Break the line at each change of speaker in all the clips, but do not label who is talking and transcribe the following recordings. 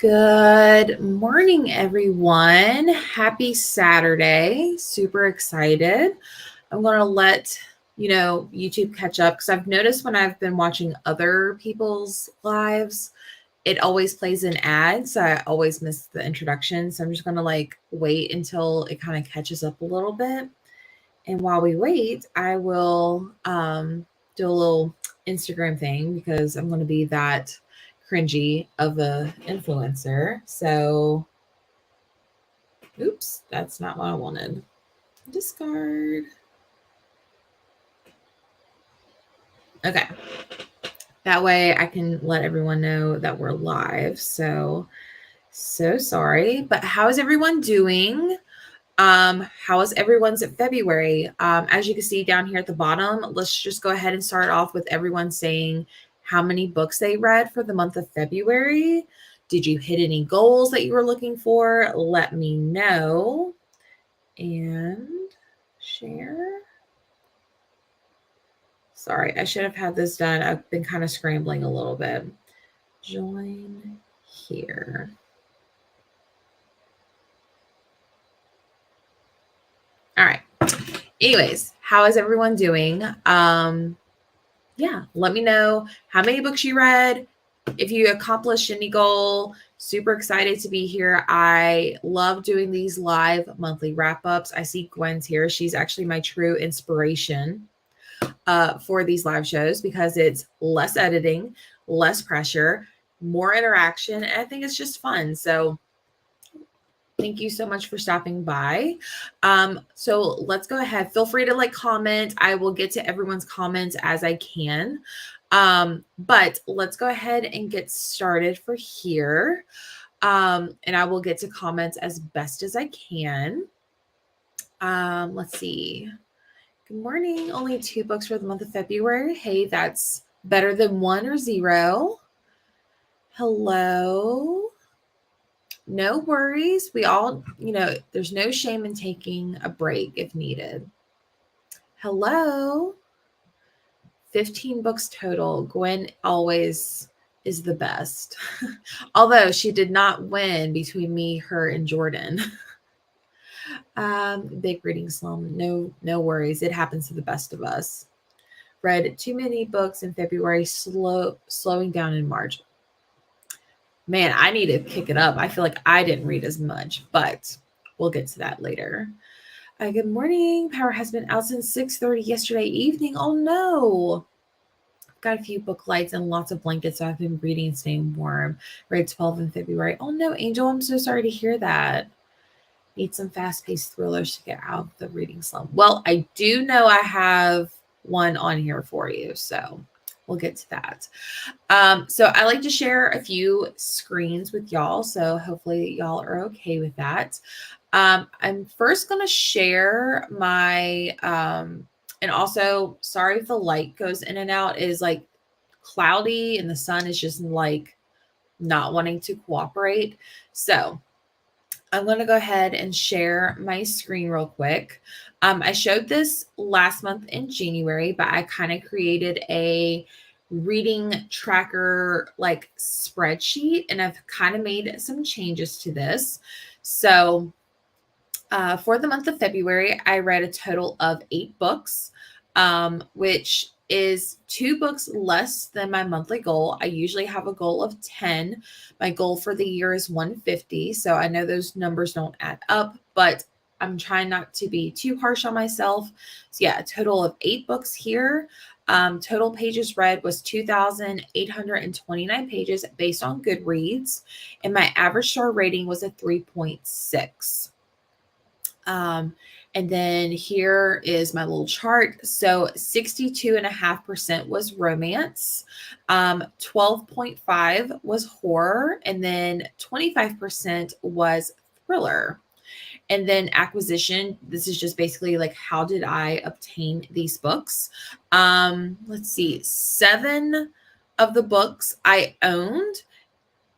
Good morning, everyone. Happy Saturday. Super excited. I'm going to let YouTube catch up because I've noticed when I've been watching other people's lives, it always plays an ad. So I always miss the introduction. So I'm just going to wait until it kind of catches up a little bit. And while we wait, I will do a little Instagram thing because I'm going to be that cringy of a influencer. So, oops, that's not what I wanted. Discard. Okay. That way I can let everyone know that we're live. So sorry. But how is everyone doing? How is everyone's February? As you can see down here at the bottom, let's just go ahead and start off with everyone saying how many books they read for the month of February. Did you hit any goals that you were looking for? Let me know. And share. Sorry, I should have had this done. I've been kind of scrambling a little bit. Join here. All right. Anyways, how is everyone doing? Yeah, let me know how many books you read, if you accomplished any goal. Super excited to be here. I love doing these live monthly wrap-ups. I see Gwen's here. She's actually my true inspiration for these live shows because it's less editing, less pressure, more interaction, and I think it's just fun. So thank you so much for stopping by. So let's go ahead. Feel free to comment. I will get to everyone's comments as I can. But let's go ahead and get started for here. And I will get to comments as best as I can. Let's see. Good morning. Only 2 books for the month of February. Hey, that's better than 1 or 0. Hello. No worries. We all, there's no shame in taking a break if needed. Hello. 15 books total. Gwen always is the best. Although she did not win between me, her, and Jordan. Big reading slump. No worries. It happens to the best of us. Read too many books in February, slowing down in March. Man, I need to kick it up. I feel like I didn't read as much, but we'll get to that later. Good morning. Power has been out since 6:30 yesterday evening. Oh no. I've got a few book lights and lots of blankets, so I've been reading and staying warm. Read 12 in February. Oh no, Angel, I'm so sorry to hear that. Need some fast-paced thrillers to get out of the reading slump. Well, I do know I have one on here for you, so we'll get to that. So I like to share a few screens with y'all. So hopefully y'all are okay with that. I'm first going to share my, and also sorry if the light goes in and out. It is cloudy and the sun is just not wanting to cooperate. So I'm going to go ahead and share my screen real quick. I showed this last month in January, but I kind of created a reading tracker spreadsheet, and I've kind of made some changes to this. So for the month of February, I read a total of 8 books, which is 2 books less than my monthly goal. I usually have a goal of 10. My goal for the year is 150. So I know those numbers don't add up, but I'm trying not to be too harsh on myself. So yeah, a total of 8 books here. Total pages read was 2,829 pages based on Goodreads, and my average star rating was a 3.6. And then here is my little chart. So 62.5% was romance, 12.5 was horror, and then 25% was thriller. And then acquisition, this is just basically how did I obtain these books? Let's see, 7 of the books I owned.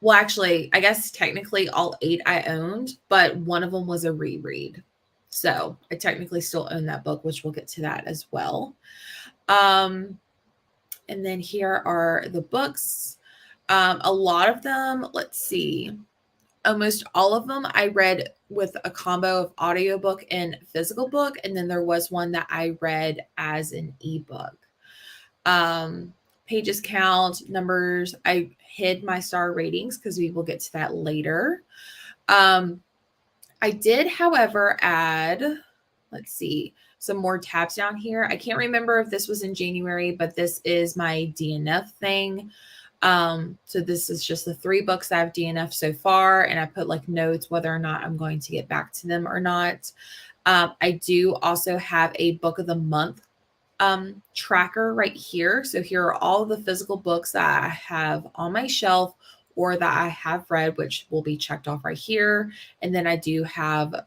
Well, actually, I guess technically all 8 I owned, but one of them was a reread. So I technically still own that book, which we'll get to that as well. And then here are the books. A lot of them, let's see, almost all of them I read with a combo of audiobook and physical book. And then there was one that I read as an ebook. Pages count, numbers, I hid my star ratings because we will get to that later. I did, however, add, let's see, some more tabs down here. I can't remember if this was in January, but this is my DNF thing. So this is just the 3 books that I've DNF so far, and I put like notes whether or not I'm going to get back to them or not. I do also have a book of the month tracker right here. So here are all the physical books that I have on my shelf or that I have read, which will be checked off right here. And then I do have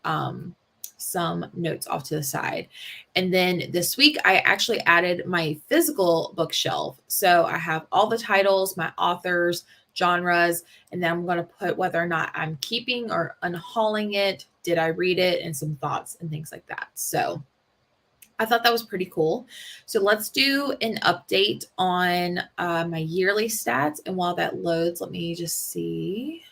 some notes off to the side. And then this week, I actually added my physical bookshelf. So I have all the titles, my authors, genres, and then I'm going to put whether or not I'm keeping or unhauling it, did I read it, and some thoughts and things like that. So I thought that was pretty cool. So let's do an update on my yearly stats. And while that loads, let me just see.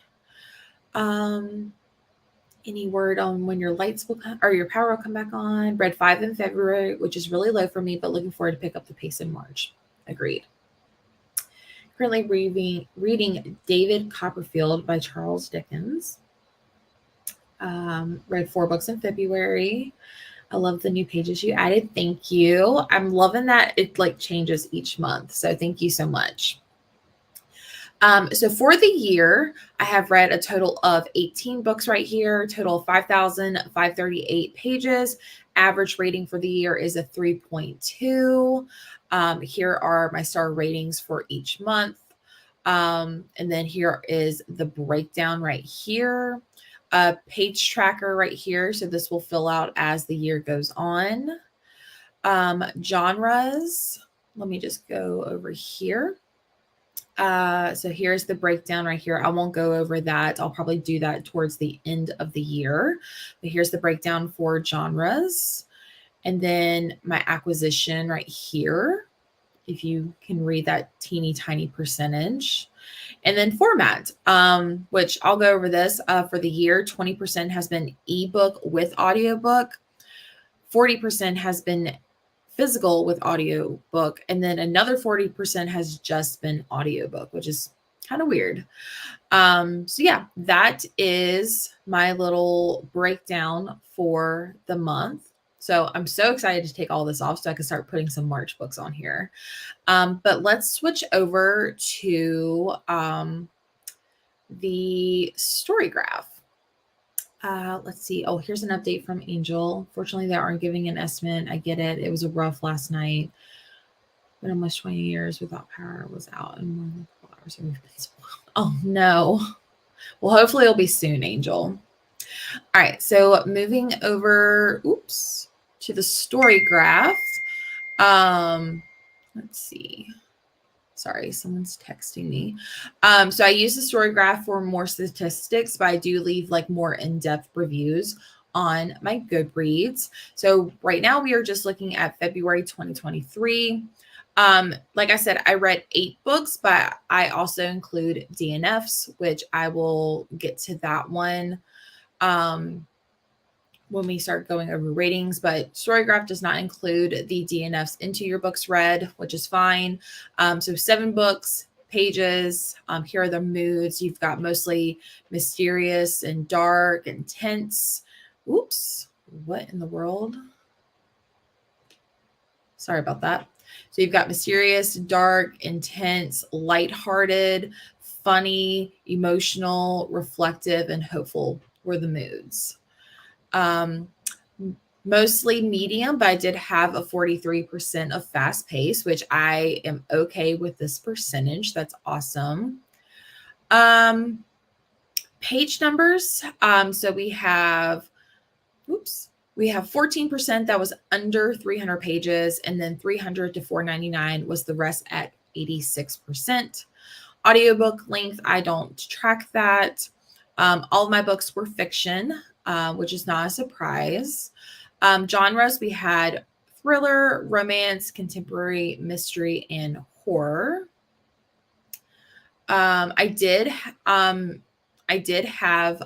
Any word on when your lights will come or your power will come back on? Read 5 in February, which is really low for me, but looking forward to pick up the pace in March. Agreed. Currently reading David Copperfield by Charles Dickens. Read 4 books in February. I love the new pages you added. Thank you. I'm loving that it like changes each month. So thank you so much. So for the year, I have read a total of 18 books right here, total of 5,538 pages. Average rating for the year is a 3.2. Here are my star ratings for each month. And then here is the breakdown right here. A page tracker right here. So this will fill out as the year goes on. Genres. Let me just go over here. So here's the breakdown right here. I won't go over that. I'll probably do that towards the end of the year. But here's the breakdown for genres. And then my acquisition right here, if you can read that teeny tiny percentage. And then format, which I'll go over this for the year. 20% has been ebook with audiobook. 40% has been physical with audiobook. And then another 40% has just been audiobook, which is kind of weird. So yeah, that is my little breakdown for the month. So I'm so excited to take all this off so I can start putting some March books on here. But let's switch over to the story graph. Let's see. Oh, here's an update from Angel. Fortunately, they aren't giving an estimate. I get it. It was a rough last night. But almost 20 years without power was out and more than 4 hours. And we've been spoiled. Oh, no. Well, hopefully it'll be soon, Angel. All right. So moving over, to the story graph. Let's see. Sorry, someone's texting me. So I use the story graph for more statistics, but I do leave like more in-depth reviews on my Goodreads. So right now we are just looking at February 2023. Like I said, I read 8 books, but I also include DNFs, which I will get to that one when we start going over ratings, but Storygraph does not include the DNFs into your books read, which is fine. So 7 books, pages. Here are the moods. You've got mostly mysterious and dark and tense. Oops, what in the world? Sorry about that. So you've got mysterious, dark, intense, lighthearted, funny, emotional, reflective, and hopeful were the moods. Mostly medium, but I did have a 43% of fast pace, which I am okay with this percentage. That's awesome. Page numbers. So we have 14% that was under 300 pages, and then 300 to 499 was the rest at 86%. Audiobook length, I don't track that. All of my books were fiction, which is not a surprise. Genres, we had thriller, romance, contemporary, mystery, and horror. I did have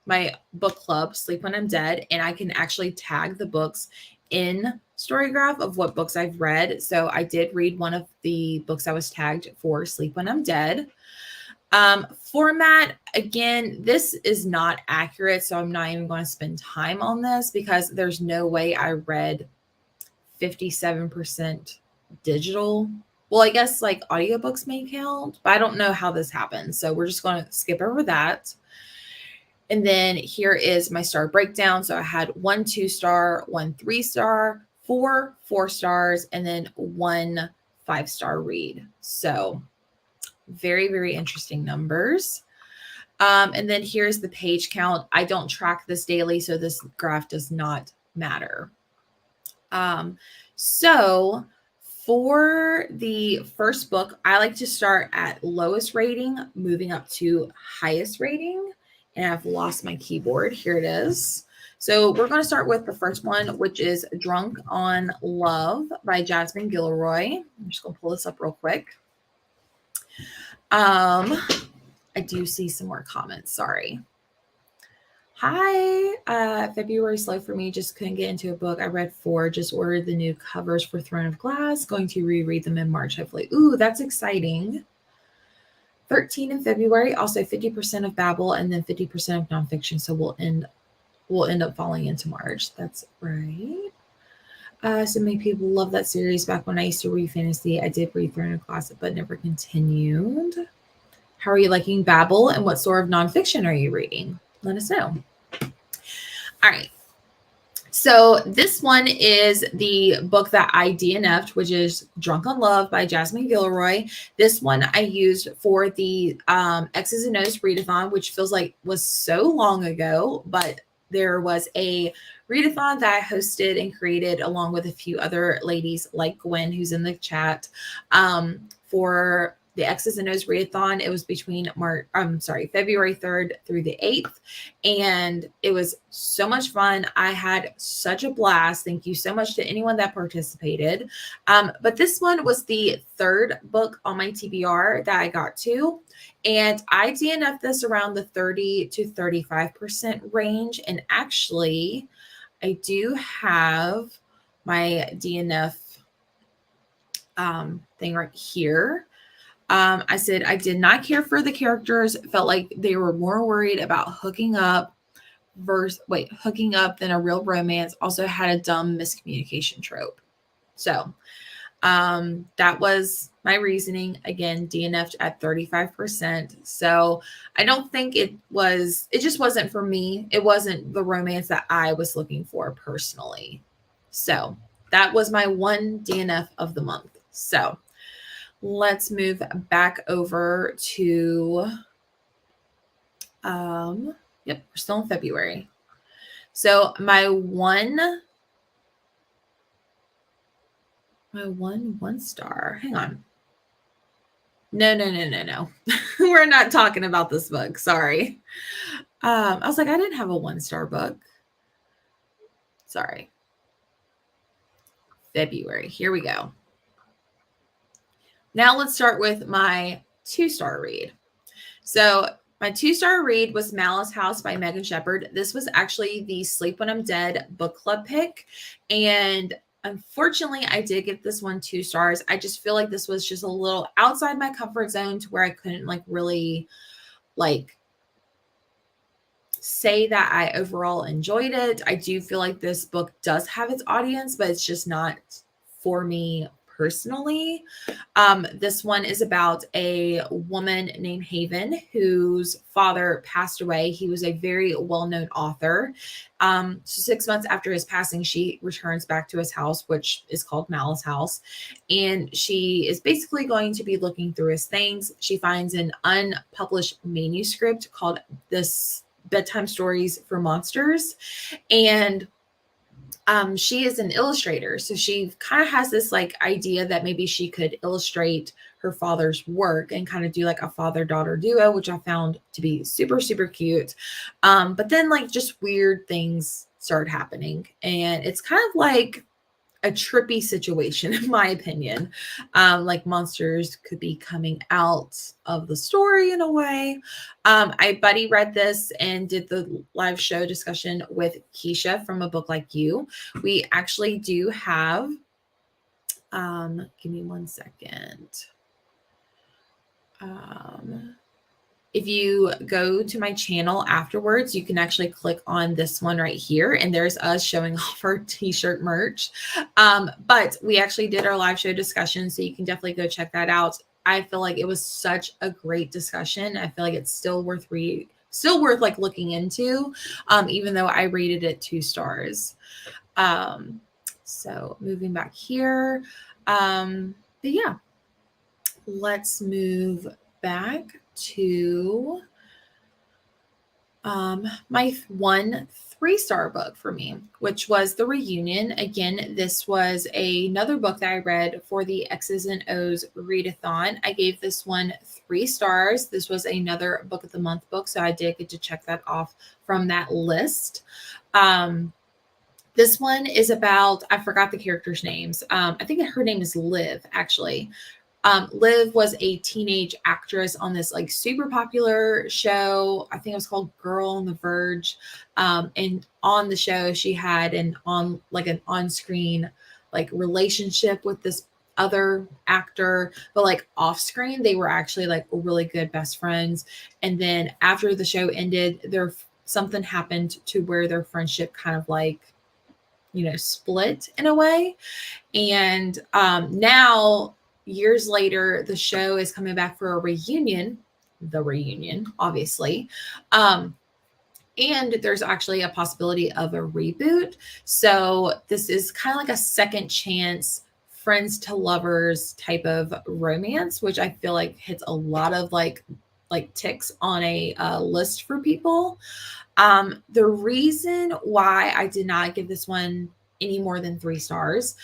my book club, Sleep When I'm Dead, and I can actually tag the books in Storygraph of what books I've read. So I did read one of the books I was tagged for Sleep When I'm Dead. Format, again, this is not accurate, so I'm not even going to spend time on this because there's no way I read 57% digital. Well, I guess like audiobooks may count, but I don't know how this happens. So we're just going to skip over that. And then here is my star breakdown. So I had 1 2-star, 1 3-star, 4 4-stars, and then 1 5-star read. So very, very interesting numbers. And then here's the page count. I don't track this daily, so this graph does not matter. So for the first book, I like to start at lowest rating, moving up to highest rating. And I've lost my keyboard. Here it is. So we're going to start with the first one, which is Drunk on Love by Jasmine Gilroy. I'm just going to pull this up real quick. I do see some more comments. Sorry. Hi. February slow for me. Just couldn't get into a book. I read 4. Just ordered the new covers for Throne of Glass. Going to reread them in March, hopefully. Ooh, that's exciting. 13 in February. Also 50% of Babel and then 50% of nonfiction. So we'll end up falling into March. That's right. So many people love that series. Back when I used to read fantasy, I did read Throne of Glass, but never continued. How are you liking Babel, and what sort of nonfiction are you reading? Let us know. All right. So this one is the book that I DNF'd, which is Drunk on Love by Jasmine Gilroy. This one I used for the X's and O's readathon, which feels like was so long ago, but there was a readathon that I hosted and created along with a few other ladies like Gwen, who's in the chat, for the X's and O's readathon. It was between February 3rd through the 8th. And it was so much fun. I had such a blast. Thank you so much to anyone that participated. But this one was the 3rd book on my TBR that I got to. And I DNF'd this around the 30 to 35% range. And actually, I do have my DNF thing right here. I said I did not care for the characters. Felt like they were more worried about hooking up than a real romance. Also had a dumb miscommunication trope. So that was my reasoning. Again, DNF'd at 35%. So I don't think it just wasn't for me. It wasn't the romance that I was looking for personally. So that was my one DNF of the month. So let's move back over to, we're still in February. So my one star, hang on. No. We're not talking about this book. Sorry. I was like, I didn't have a 1-star book. Sorry. February. Here we go. Now let's start with my 2-star read. So my 2-star read was Malice House by Megan Shepherd. This was actually the Sleep When I'm Dead book club pick. And unfortunately, I did get this one 2 stars. I just feel like this was just a little outside my comfort zone to where I couldn't really say that I overall enjoyed it. I do feel like this book does have its audience, but it's just not for me personally. This one is about a woman named Haven whose father passed away. He was a very well-known author. So 6 months after his passing, she returns back to his house, which is called Malice House. And she is basically going to be looking through his things. She finds an unpublished manuscript called This Bedtime Stories for Monsters. And she is an illustrator. So she kind of has this idea that maybe she could illustrate her father's work and kind of do a father-daughter duo, which I found to be super, super cute. But then just weird things start happening. And it's kind of a trippy situation, in my opinion. Like monsters could be coming out of the story in a way. I buddy read this and did the live show discussion with Keisha from A Book Like You. We actually do have, give me 1 second. If you go to my channel afterwards, you can actually click on this one right here, and there's us showing off our t-shirt merch. But we actually did our live show discussion, so you can definitely go check that out. I feel like it was such a great discussion. I feel like it's still worth like looking into, even though I rated it 2 stars. So moving back here, but yeah, let's move back to my 1 3-star book for me, which was The Reunion. Again, this was another book that I read for the X's and O's readathon. I gave this one 3 stars. This was another book of the month book, so I did get to check that off from that list. This one is about, I forgot the characters' names. I think her name is Liv, actually. Liv was a teenage actress on this like super popular show. I think it was called Girl on the Verge. And on the show, she had an on-screen like relationship with this other actor, but like off screen, they were actually like really good best friends. And then after the show ended, something happened to where their friendship kind of like, split in a way. And now, years later, the show is coming back for a reunion, The Reunion, obviously. And there's actually a possibility of a reboot. So this is kind of like a second chance, friends to lovers type of romance, which I feel like hits a lot of like ticks on a list for people. The reason why I did not give this one any more than 3 stars,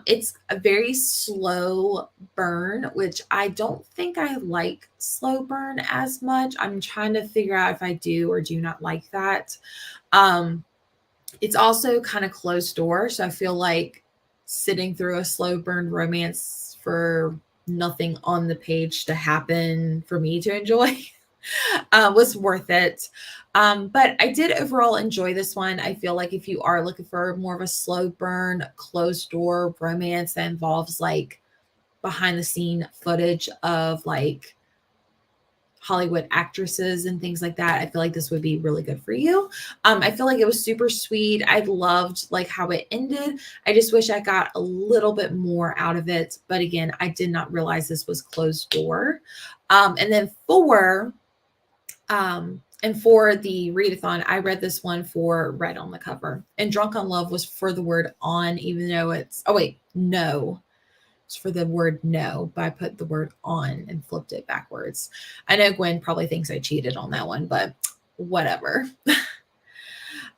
it's a very slow burn, which I don't think I like slow burn as much. I'm trying to figure out if I do or do not like that. It's also kind of closed door. So I feel like sitting through a slow burn romance for nothing on the page to happen for me to enjoy was worth it. But I did overall enjoy this one. I feel like if you are looking for more of a slow burn, closed door romance that involves like behind the scene footage of like Hollywood actresses and things like that, I feel like this would be really good for you. I feel like it was super sweet. I loved like how it ended. I just wish I got a little bit more out of it. But again, I did not realize this was closed door. And then for the readathon, I read this one for Red on the cover, and Drunk on Love was for the word on, even though no. It's for the word no, but I put the word on and flipped it backwards. I know Gwen probably thinks I cheated on that one, but whatever. All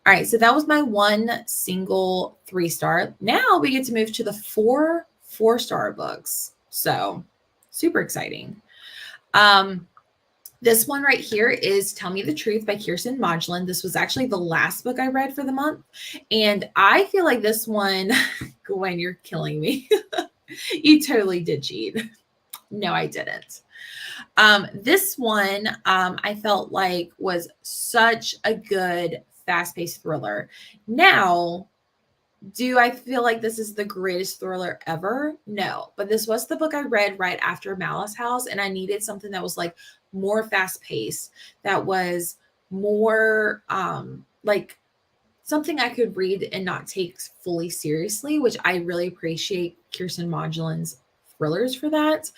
right, so that was my 1 single 3-star. Now we get to move to the 4 4-star books. So super exciting. This one right here is Tell Me the Truth by Kirsten Modulin. This was actually the last book I read for the month. And I feel like this one, Gwen, you're killing me. You totally did cheat. No, I didn't. This one, I felt like was such a good fast-paced thriller. Now, do I feel like this is the greatest thriller ever? No, but this was the book I read right after Malice House, and I needed something that was like more fast-paced, that was more like something I could read and not take fully seriously, which I really appreciate Kirsten Modulin's thrillers for that.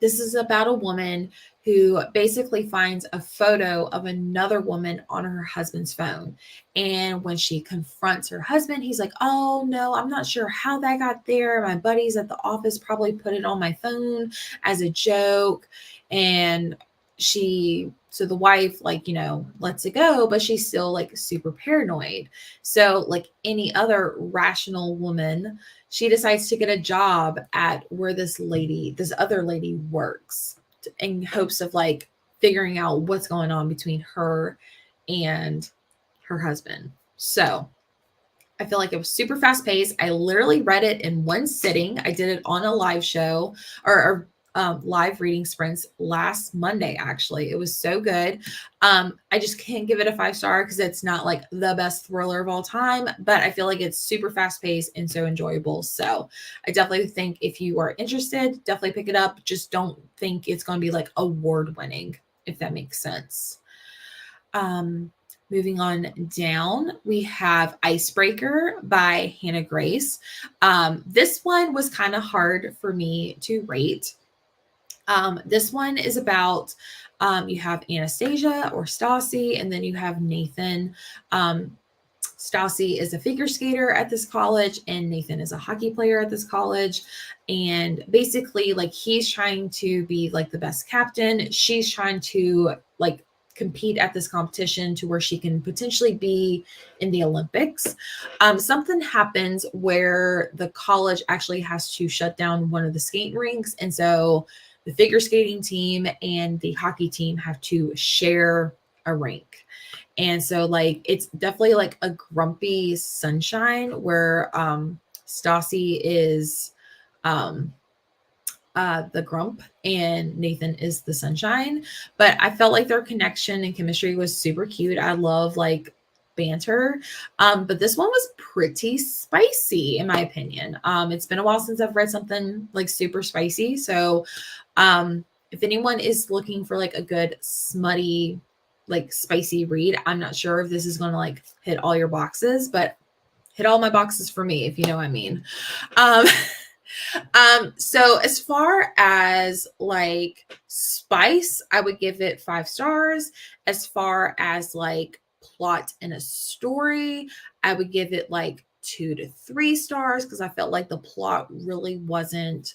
This is about a woman who basically finds a photo of another woman on her husband's phone. And when she confronts her husband, he's like, oh no, I'm not sure how that got there. My buddies at the office probably put it on my phone as a joke. And so the wife, lets it go, but she's still like super paranoid. So like any other rational woman, she decides to get a job at where this other lady works, in hopes of like figuring out what's going on between her and her husband. So I feel like it was super fast paced. I literally read it in one sitting. I did it on a live show or live reading sprints last Monday, actually. It was so good. I just can't give it a 5-star because it's not like the best thriller of all time, but I feel like it's super fast paced and so enjoyable. So I definitely think if you are interested, definitely pick it up. Just don't think it's going to be like award winning, if that makes sense. Moving on down, we have Icebreaker by Hannah Grace. This one was kind of hard for me to rate. This one is about you have Anastasia or Stassi, and then you have Nathan. Stassi is a figure skater at this college, and Nathan is a hockey player at this college. And basically, like, he's trying to be like the best captain. She's trying to like compete at this competition to where she can potentially be in the Olympics. Something happens where the college actually has to shut down one of the skating rinks. And so the figure skating team and the hockey team have to share a rink. And so like it's definitely like a grumpy sunshine where Stassi is the grump and Nathan is the sunshine. But I felt like their connection and chemistry was super cute. I love like banter. But this one was pretty spicy in my opinion. It's been a while since I've read something like super spicy. So if anyone is looking for like a good smutty, like spicy read, I'm not sure if this is going to like hit all your boxes, but hit all my boxes for me, if you know what I mean. So as far as like spice, I would give it 5 stars. As far as like plot in a story, I would give it like 2 to 3 stars because I felt like the plot really wasn't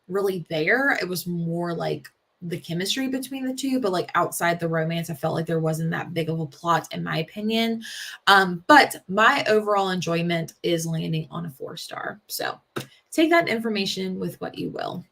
really there. It was more like the chemistry between the two, but like outside the romance, I felt like there wasn't that big of a plot in my opinion. But my overall enjoyment is landing on a 4-star. So take that information with what you will.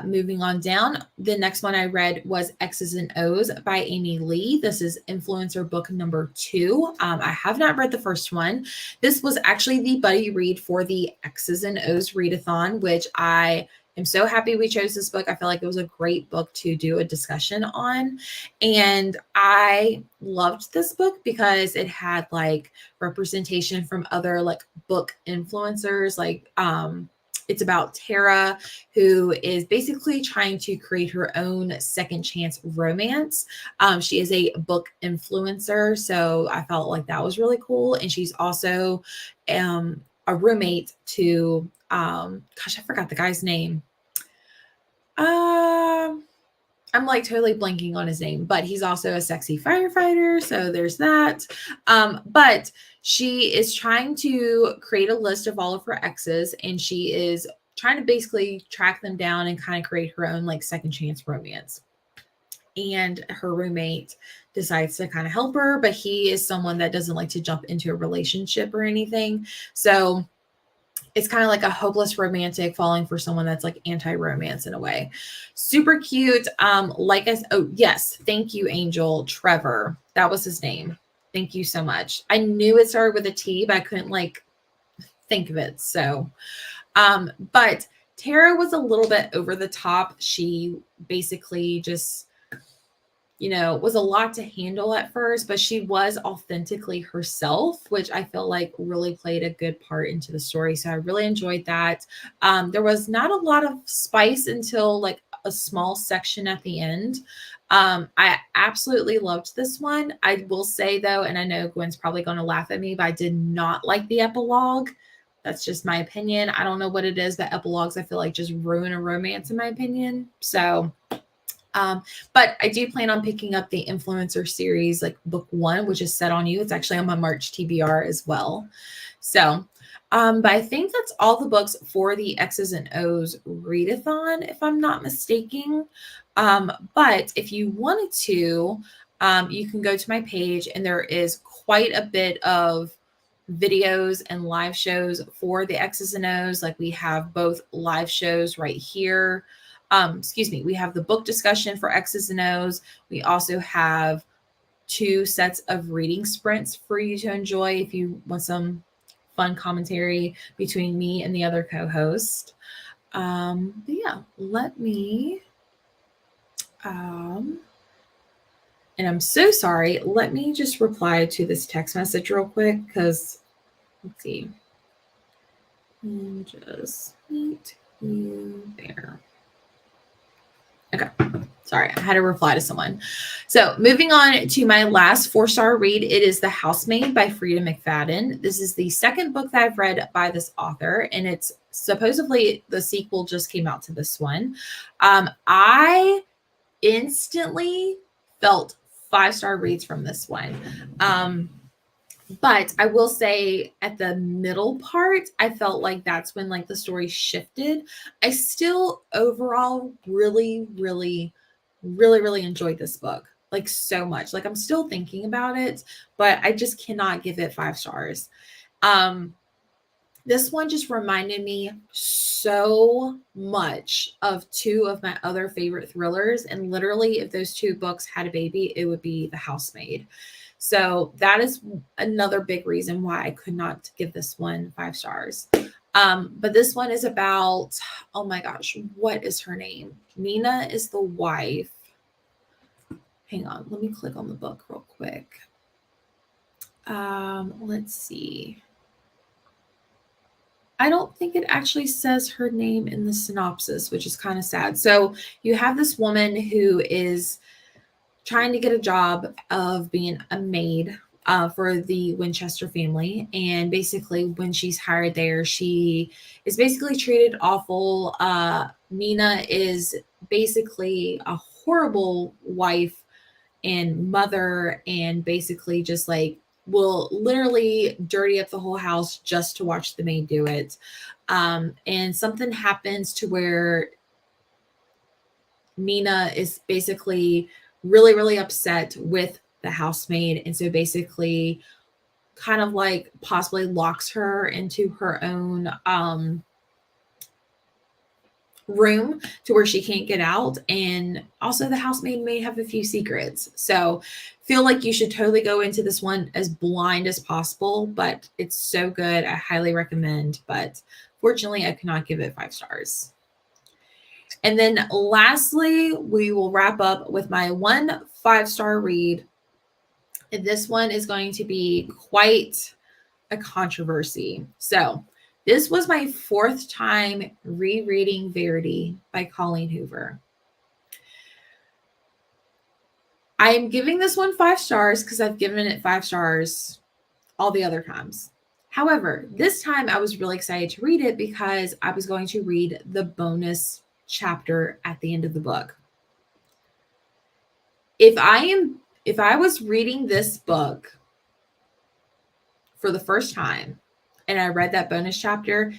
Moving on down, the next one I read was X's and O's by Amy Lee. This is influencer book number 2. I have not read the first one. This was actually the buddy read for the X's and O's readathon, which I am so happy we chose this book. I feel like it was a great book to do a discussion on. And I loved this book because it had like representation from other like book influencers, like it's about Tara, who is basically trying to create her own second chance romance. She is a book influencer, so I felt like that was really cool. And she's also a roommate to, gosh, I forgot the guy's name. I'm like totally blanking on his name, but he's also a sexy firefighter. So there's that. But she is trying to create a list of all of her exes, and she is trying to basically track them down and kind of create her own like second chance romance. And her roommate decides to kind of help her, but he is someone that doesn't like to jump into a relationship or anything. So it's kind of like a hopeless romantic falling for someone that's like anti-romance in a way. Super cute. Oh yes, thank you, Angel. Trevor, that was his name. Thank you so much. I knew it started with a T, but I couldn't like think of it. So, but Tara was a little bit over the top. She basically just, was a lot to handle at first, but she was authentically herself, which I feel like really played a good part into the story. So I really enjoyed that. There was not a lot of spice until like a small section at the end. I absolutely loved this one. I will say though, and I know Gwen's probably going to laugh at me, but I did not like the epilogue. That's just my opinion. I don't know what it is, but epilogues I feel like just ruin a romance in my opinion. So but I do plan on picking up the influencer series, like book 1, which is Set on You. It's actually on my March TBR as well. So, but I think that's all the books for the X's and O's readathon, if I'm not mistaken. But if you wanted to, you can go to my page and there is quite a bit of videos and live shows for the X's and O's. Like we have both live shows right here. We have the book discussion for X's and O's. We also have 2 sets of reading sprints for you to enjoy if you want some fun commentary between me and the other co-host. But yeah, let me, and I'm so sorry. Let me just reply to this text message real quick because let's see. And just meet you there. Okay. Sorry, I had to reply to someone. So moving on to my last 4-star read, it is The Housemaid by Frida McFadden. This is the second book that I've read by this author, and it's supposedly the sequel just came out to this one. I instantly felt 5-star reads from this one. But I will say at the middle part, I felt like that's when like the story shifted. I still overall really enjoyed this book, like so much. Like I'm still thinking about it, but I just cannot give it 5 stars. This one just reminded me so much of 2 of my other favorite thrillers. And literally, if those 2 books had a baby, it would be The Housemaid. So that is another big reason why I could not give this one 5 stars. But this one is about, oh my gosh, what is her name? Nina is the wife. Hang on, let me click on the book real quick. Let's see. I don't think it actually says her name in the synopsis, which is kind of sad. So you have this woman who is trying to get a job of being a maid for the Winchester family. And basically when she's hired there, she is basically treated awful. Nina is basically a horrible wife and mother, and basically just like will literally dirty up the whole house just to watch the maid do it. And something happens to where Nina is basically really upset with the housemaid. And so basically kind of like possibly locks her into her own room to where she can't get out. And also the housemaid may have a few secrets. So feel like you should totally go into this one as blind as possible, but it's so good. I highly recommend, but fortunately I cannot give it 5 stars. And then lastly, we will wrap up with my 1 5-star read. And this one is going to be quite a controversy. So this was my 4th time rereading Verity by Colleen Hoover. I am giving this one 5 stars because I've given it 5 stars all the other times. However, this time I was really excited to read it because I was going to read the bonus chapter at the end of the book. If I was reading this book for the first time and I read that bonus chapter,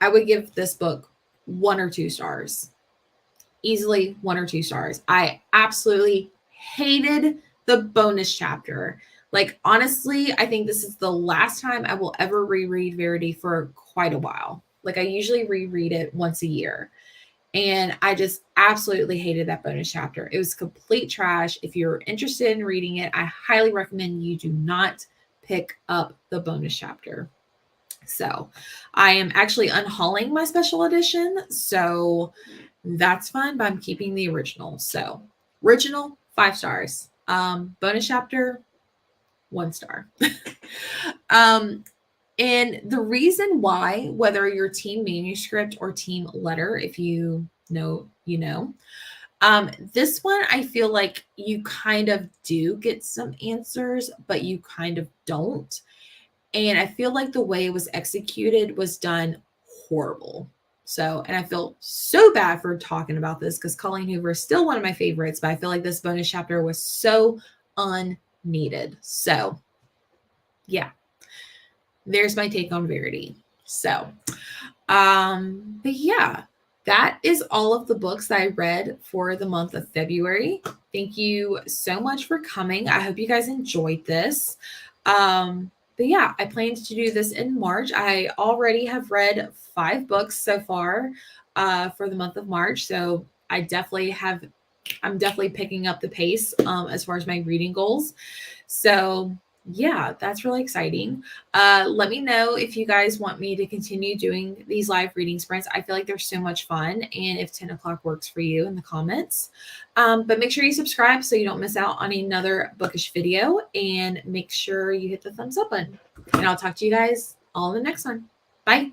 I would give this book 1 or 2 stars. Easily 1 or 2 stars. I absolutely hated the bonus chapter. Like, honestly, I think this is the last time I will ever reread Verity for quite a while. Like, I usually reread it once a year. And I just absolutely hated that bonus chapter. It was complete trash. If you're interested in reading it, I highly recommend you do not pick up the bonus chapter. So I am actually unhauling my special edition. So that's fine, but I'm keeping the original. So original, 5 stars. Bonus chapter, 1 star. And the reason why, whether you're team manuscript or team letter, if you know, you know, this one, I feel like you kind of do get some answers, but you kind of don't. And I feel like the way it was executed was done horrible. So, and I feel so bad for talking about this because Colleen Hoover is still one of my favorites, but I feel like this bonus chapter was so unneeded. So, yeah. There's my take on Verity. So, but yeah, that is all of the books that I read for the month of February. Thank you so much for coming. I hope you guys enjoyed this. But yeah, I planned to do this in March. I already have read 5 books so far for the month of March. So I definitely have I'm definitely picking up the pace as far as my reading goals. So yeah, that's really exciting. Let me know if you guys want me to continue doing these live reading sprints. I feel like they're so much fun, and if 10 o'clock works for you in the comments. But make sure you subscribe so you don't miss out on another bookish video, and make sure you hit the thumbs up button. And I'll talk to you guys all in the next one. Bye.